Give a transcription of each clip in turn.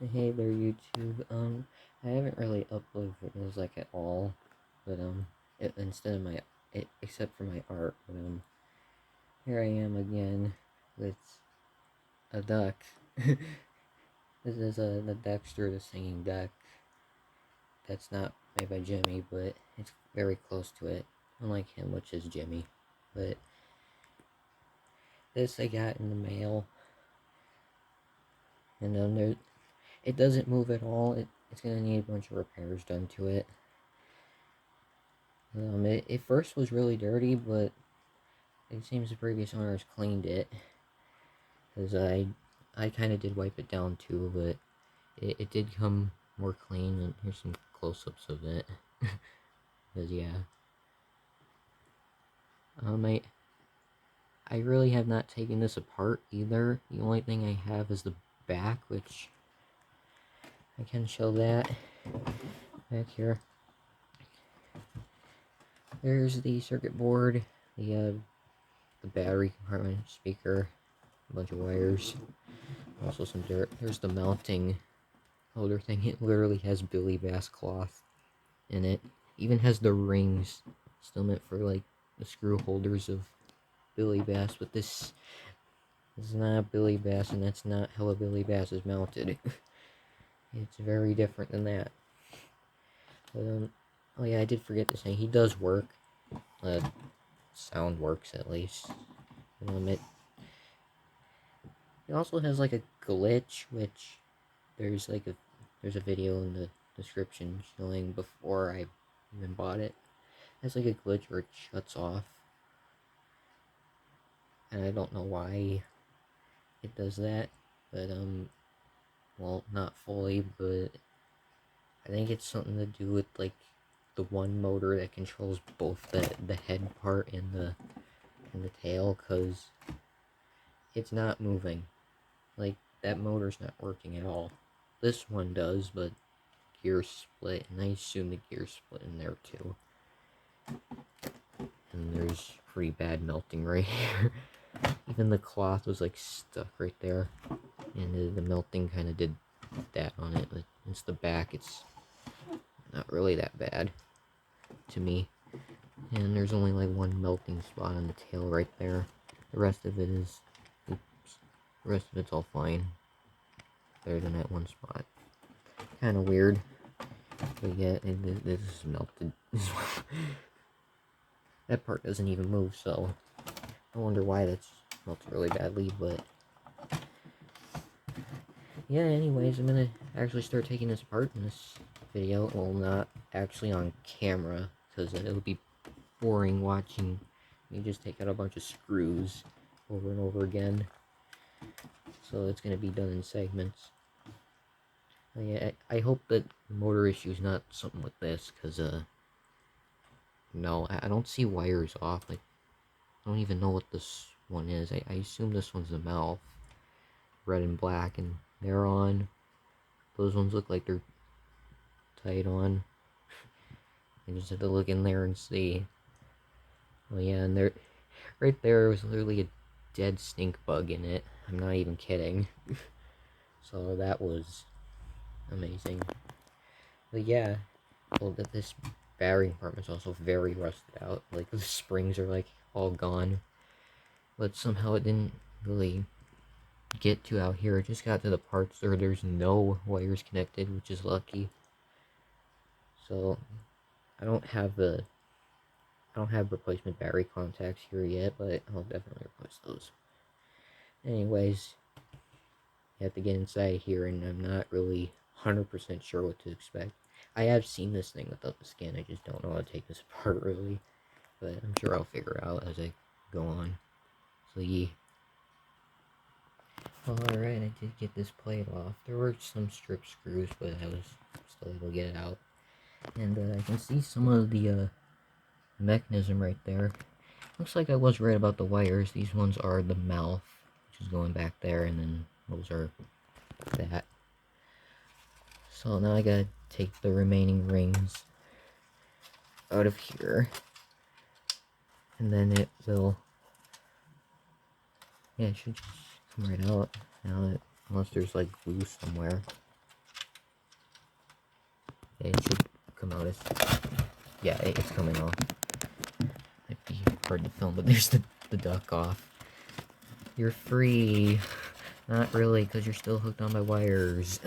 Hey there, YouTube. I haven't really uploaded videos like at all, but instead of except for my art, but here I am again with a duck. This is the Dexter, the singing duck. That's not made by Jimmy, but it's very close to it. Unlike him, which is Jimmy. But this I got in the mail, and it doesn't move at all. It's gonna need a bunch of repairs done to it. It first was really dirty, but it seems the previous owners cleaned it. Because I kind of did wipe it down too, but it did come more clean, and here's some close-ups of it. Because, yeah. I really have not taken this apart either. The only thing I have is the back, which I can show that back here. There's the circuit board, the battery compartment, speaker, a bunch of wires, also some dirt. There's the mounting holder thing. It literally has Billy Bass cloth in it. Even has the rings, still meant for like the screw holders of Billy Bass, but this is not Billy Bass, and that's not how a Billy Bass is mounted. It's very different than that. But, oh yeah, I did forget to say, he does work. Sound works at least. It also has like a glitch, which there's a video in the description showing before I even bought it. It has like a glitch where it shuts off, and I don't know why it does that, but well, not fully, but I think it's something to do with like the one motor that controls both the head part and the tail, cause it's not moving. Like, that motor's not working at all. This one does, but gear split, and I assume the gear split in there too. And there's pretty bad melting right here. Even the cloth was like stuck right there, and the melting kind of did that on it. But it's the back, it's not really that bad to me. And there's only like one melting spot on the tail right there. The rest of it is, oops, the rest of it's all fine. Better than that one spot. Kind of weird. But yeah, this is melted as well. That part doesn't even move, so I wonder why that's melted really badly, but yeah, anyways, I'm gonna actually start taking this apart in this video. Well, not actually on camera, because it'll be boring watching me just take out a bunch of screws over and over again. So it's gonna be done in segments. Yeah, I hope that the motor issue is not something like this, because no, I don't see wires off. Like, I don't even know what this one is. I assume this one's the mouth. Red and black, and they're on. Those ones look like they're tied on. I just have to look in there and see. Oh yeah, and there, right there was literally a dead stink bug in it. I'm not even kidding. So that was amazing. But yeah, well, this battery compartment's also very rusted out. Like, the springs are like all gone. But somehow it didn't really get to out here. It just got to the parts where there's no wires connected, which is lucky. So I don't have replacement battery contacts here yet, but I'll definitely replace those. Anyways, you have to get inside here, and I'm not really 100% sure what to expect. I have seen this thing without the skin, I just don't know how to take this apart really, but I'm sure I'll figure it out as I go on. So yeah. Alright, I did get this plate off. There were some strip screws, but I was still able to get it out. And I can see some of the mechanism right there. Looks like I was right about the wires. These ones are the mouth, which is going back there, and then those are that. So now I gotta take the remaining rings out of here, and then it will, yeah, it should just come right out now, unless there's like glue somewhere. It should come out as... Yeah, it's coming off. Might be hard to film, but there's the duck off. You're free. Not really, because you're still hooked on my wires.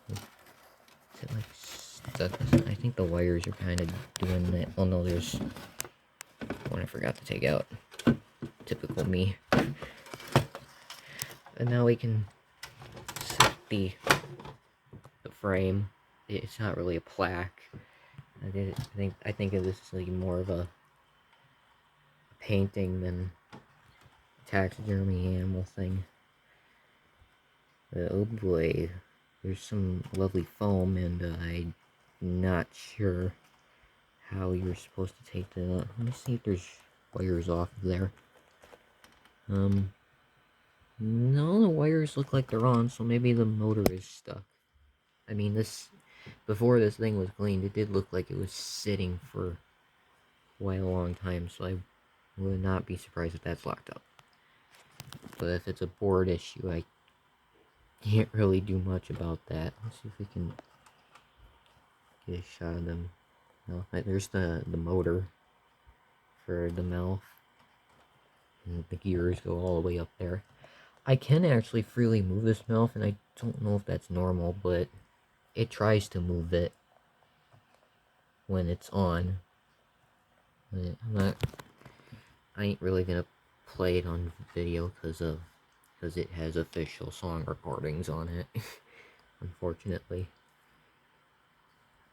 Is it like stuck? I think the wires are kind of doing that. Oh no, there's one I forgot to take out. Typical me. And now we can set the frame. It's not really a plaque. I think of this as like more of a painting than taxidermy animal thing. Oh boy, there's some lovely foam, and I'm not sure how you're supposed to take that. Let me see if there's wires off of there. No, the wires look like they're on, so maybe the motor is stuck. I mean, before this thing was cleaned, it did look like it was sitting for quite a long time, so I would not be surprised if that's locked up. But if it's a board issue, I can't really do much about that. Let's see if we can get a shot of them. No, there's the motor for the mouth. And the gears go all the way up there. I can actually freely move this mouth, and I don't know if that's normal, but it tries to move it when it's on. But I ain't really gonna play it on video because it has official song recordings on it. Unfortunately,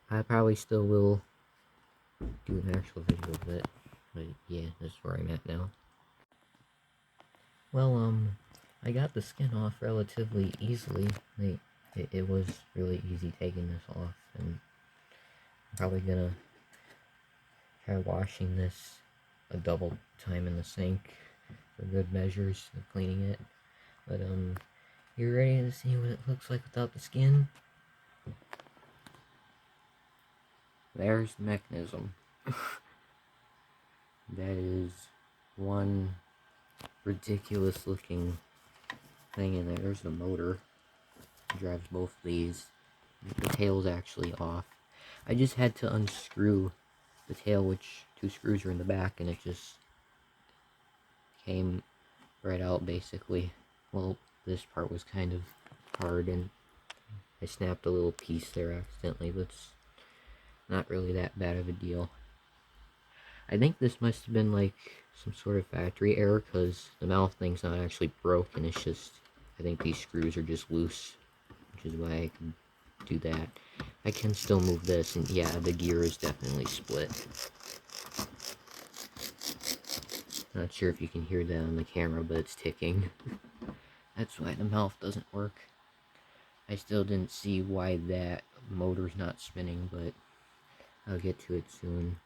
I probably still will do an actual video of it, but yeah, that's where I'm at now. Well, I got the skin off relatively easily. It was really easy taking this off, and I'm probably gonna try washing this a double time in the sink for good measures of cleaning it. But you ready to see what it looks like without the skin? There's the mechanism. That is one ridiculous looking thing in there. There's the motor. It drives both of these. The tail's actually off. I just had to unscrew the tail, which 2 screws are in the back, and it just came right out basically. Well, this part was kind of hard, and I snapped a little piece there accidentally, but it's not really that bad of a deal. I think this must have been like some sort of factory error, because the mouth thing's not actually broken. It's just, I think these screws are just loose, which is why I can do that. I can still move this, and yeah, the gear is definitely split. Not sure if you can hear that on the camera, but it's ticking. That's why the mouth doesn't work. I still didn't see why that motor's not spinning, but I'll get to it soon.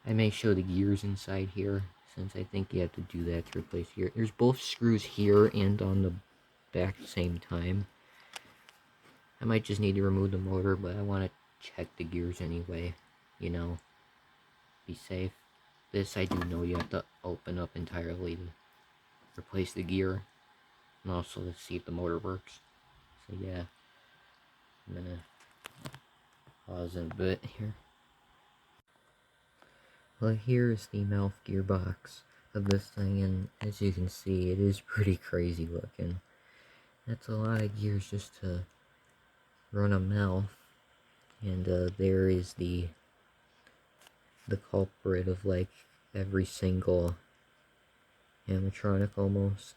I may show the gears inside here, since I think you have to do that to replace gear. There's both screws here and on the back at the same time. I might just need to remove the motor, but I want to check the gears anyway, you know, be safe. This I do know you have to open up entirely to replace the gear, and also to see if the motor works. So yeah, I'm gonna pause in a bit here. Well, here's the mouth gearbox of this thing, and as you can see, it is pretty crazy looking. That's a lot of gears just to run a mouth, and there is the culprit of like every single animatronic almost.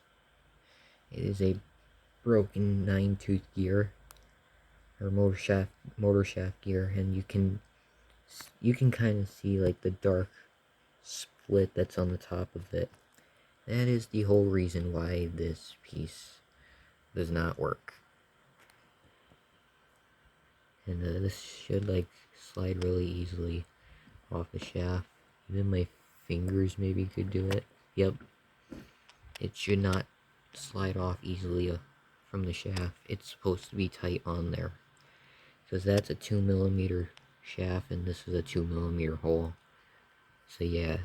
It is a broken 9-tooth gear, or motor shaft gear, and you can kind of see like the dark split that's on the top of it. That is the whole reason why this piece does not work. And this should like slide really easily off the shaft. Even my fingers maybe could do it. Yep. It should not slide off easily from the shaft. It's supposed to be tight on there, because that's a 2mm shaft and this is a 2mm hole. So yeah,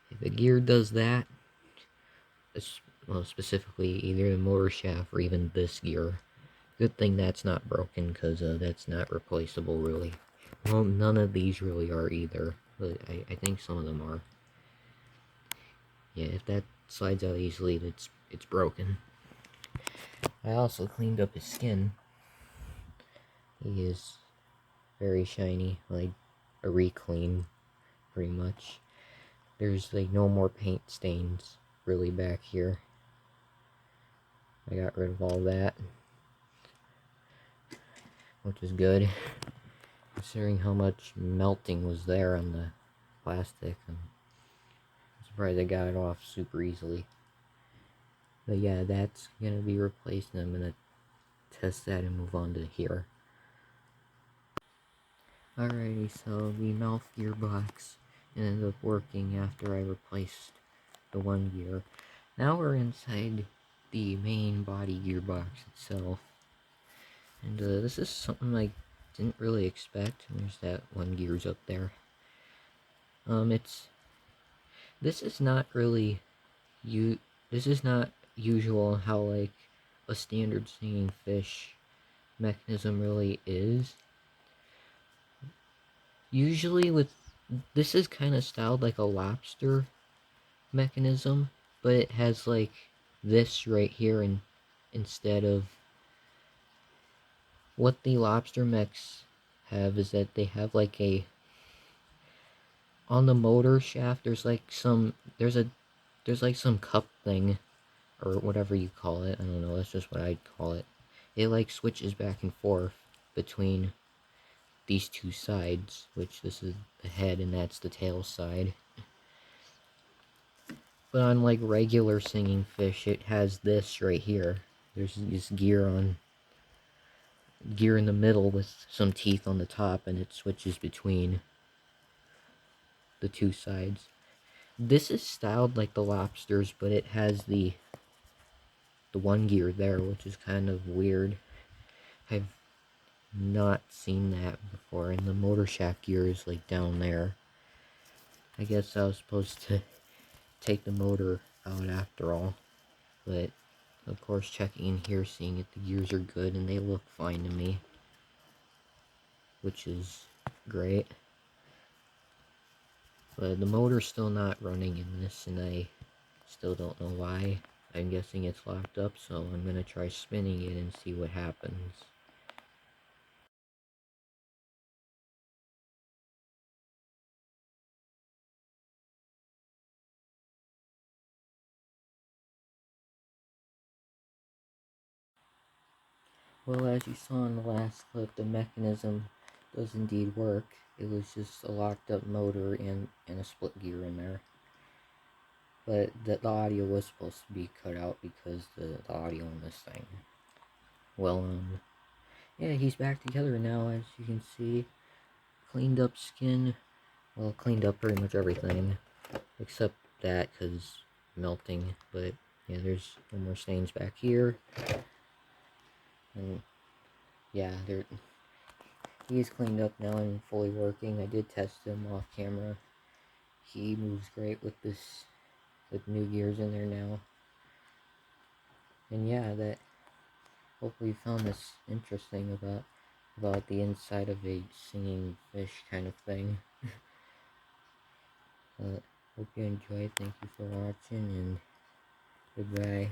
if a gear does that, well, specifically either the motor shaft or even this gear, Good thing that's not broken, because that's not replaceable, really. Well, none of these really are either, but I think some of them are. Yeah, if that slides out easily, it's broken. I also cleaned up his skin. He is very shiny, like a re-clean, pretty much. There's like no more paint stains really back here. I got rid of all that, which is good, considering how much melting was there on the plastic. I'm surprised I got it off super easily. But yeah, that's gonna be replaced, and I'm gonna test that and move on to here. Alrighty, so the mouth gearbox ended up working after I replaced the one gear. Now we're inside the main body gearbox itself. And this is something I didn't really expect. There's that one gears up there. This is not really this is not usual how like a standard singing fish mechanism really is. Usually this is kind of styled like a lobster mechanism, but it has like this right here, and instead of what the lobster mechs have is that they have like a, on the motor shaft there's like some cup thing or whatever you call it. I don't know, that's just what I'd call it. It like switches back and forth between these two sides, which this is the head and that's the tail side. But on like regular singing fish, it has this right here. There's this gear in the middle with some teeth on the top, and it switches between the two sides. This is styled like the lobsters, but it has the one gear there, which is kind of weird. I've not seen that before, and the motor shaft gear is like down there. I guess I was supposed to take the motor out after all, but of course checking in here, seeing if the gears are good, and they look fine to me, which is great. But the motor's still not running in this, and I still don't know why. I'm guessing it's locked up, so I'm gonna try spinning it and see what happens. Well, as you saw in the last clip, the mechanism does indeed work. It was just a locked up motor and a split gear in there. But the audio was supposed to be cut out because the audio on this thing. Well, yeah, he's back together now, as you can see. Cleaned up skin. Well, cleaned up pretty much everything. Except that, because melting. But, yeah, there's no more stains back here. And, yeah, he's cleaned up now and fully working. I did test him off camera. He moves great with new gears in there now. And yeah, hopefully you found this interesting about the inside of a singing fish kind of thing. Hope you enjoyed. Thank you for watching, and goodbye.